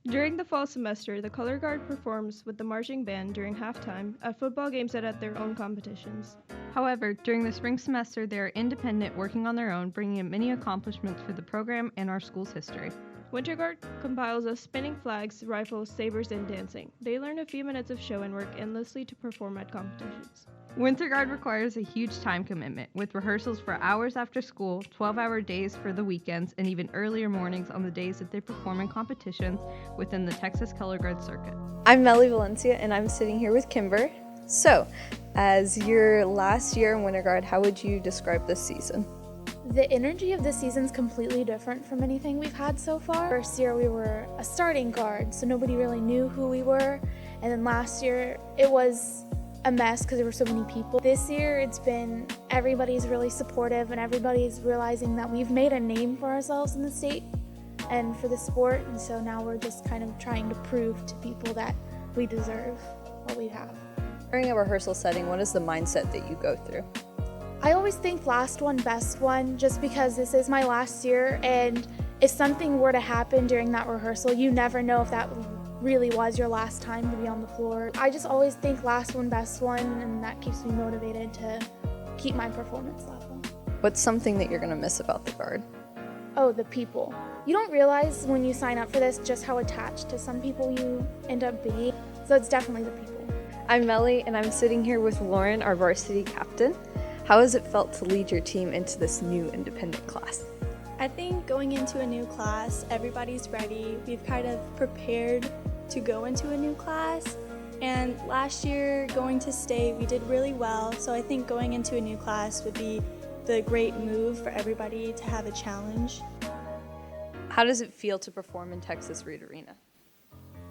During the fall semester, the color guard performs with the marching band during halftime at football games and at their own competitions. However, during the spring semester, they are independent, working on their own, bringing in many accomplishments for the program and our school's history. Winter Guard compiles of spinning flags, rifles, sabers, and dancing. They learn a few minutes of show and work endlessly to perform at competitions. Winter Guard requires a huge time commitment, with rehearsals for hours after school, 12-hour days for the weekends, and even earlier mornings on the days that they perform in competitions within the Texas Color Guard circuit. I'm Ellie Valencia, and I'm sitting here with Kimber. So, as your last year in Winter Guard, how would you describe this season? The energy of this season is completely different from anything we've had so far. First year we were a starting guard, so nobody really knew who we were. And then last year it was a mess because there were so many people. This year everybody's really supportive and everybody's realizing that we've made a name for ourselves in the state and for the sport. And so now we're just kind of trying to prove to people that we deserve what we have. During a rehearsal setting, what is the mindset that you go through? I always think last one, best one, just because this is my last year, and if something were to happen during that rehearsal, you never know if that really was your last time to be on the floor. I just always think last one, best one, and that keeps me motivated to keep my performance level. What's something that you're going to miss about the Guard? Oh, the people. You don't realize when you sign up for this just how attached to some people you end up being, so it's definitely the people. I'm Melly, and I'm sitting here with Lauren, our varsity captain. How has it felt to lead your team into this new independent class? I think going into a new class, everybody's ready. We've kind of prepared to go into a new class. And last year, going to state, we did really well. So I think going into a new class would be the great move for everybody to have a challenge. How does it feel to perform in Texas Reed Arena?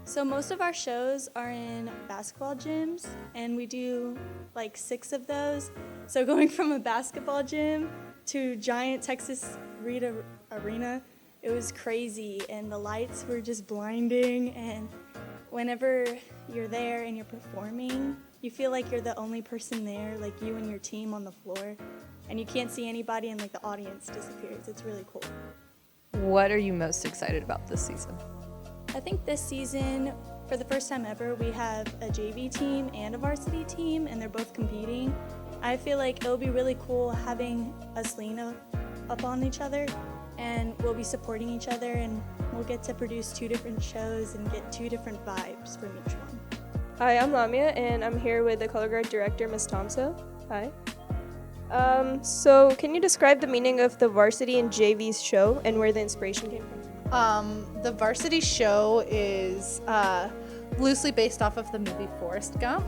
So most of our shows are in basketball gyms, and we do like 6 of those. So going from a basketball gym to giant Texas Reed Arena, it was crazy, and the lights were just blinding, and whenever you're there and you're performing, you feel like you're the only person there, like you and your team on the floor, and you can't see anybody, and like the audience disappears. It's really cool. What are you most excited about this season? I think this season, for the first time ever, we have a JV team and a varsity team, and they're both competing. I feel like it'll be really cool having us lean up on each other, and we'll be supporting each other, and we'll get to produce 2 different shows and get 2 different vibes from each one. Hi, I'm Lamia, and I'm here with the color guard director, Ms. Thompson. Hi. So can you describe the meaning of the varsity and JV's show and where the inspiration came from? The varsity show is loosely based off of the movie Forrest Gump.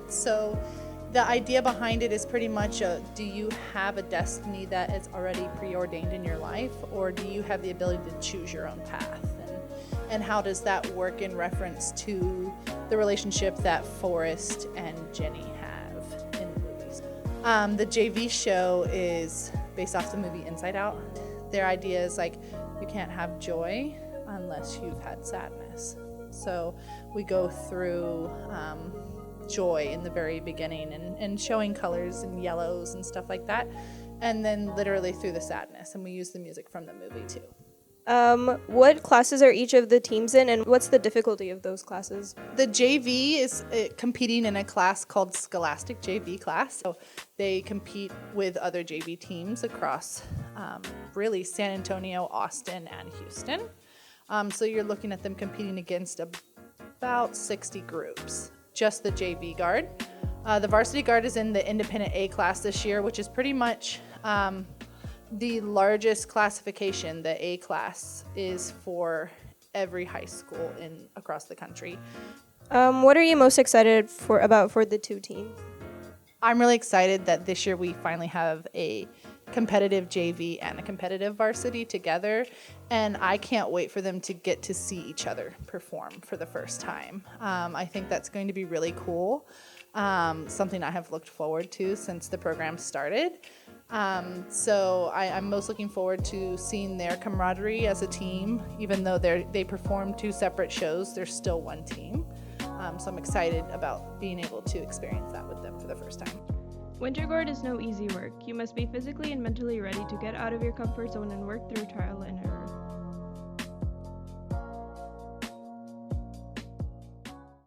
So the idea behind it is pretty much do you have a destiny that is already preordained in your life, or do you have the ability to choose your own path? And how does that work in reference to the relationship that Forrest and Jenny have in the movies? The JV show is based off the movie Inside Out. Their idea is like, you can't have joy unless you've had sadness. So we go through joy in the very beginning and showing colors and yellows and stuff like that, and then literally through the sadness, and we use the music from the movie too. What classes are each of the teams in, and what's the difficulty of those classes? The JV is competing in a class called Scholastic JV class. So they compete with other JV teams across really San Antonio, Austin, and Houston. So you're looking at them competing against about 60 groups, just the JV Guard. The Varsity Guard is in the Independent A class this year, which is pretty much the largest classification. The A class is for every high school across the country. What are you most excited about for the 2 teams? I'm really excited that this year we finally have a competitive JV and a competitive varsity together, and I can't wait for them to get to see each other perform for the first time. I think that's going to be really cool, something I have looked forward to since the program started. So I'm most looking forward to seeing their camaraderie as a team. Even though they perform 2 separate shows, they're still one team. So I'm excited about being able to experience that with them for the first time. Winter Guard is no easy work. You must be physically and mentally ready to get out of your comfort zone and work through trial and error.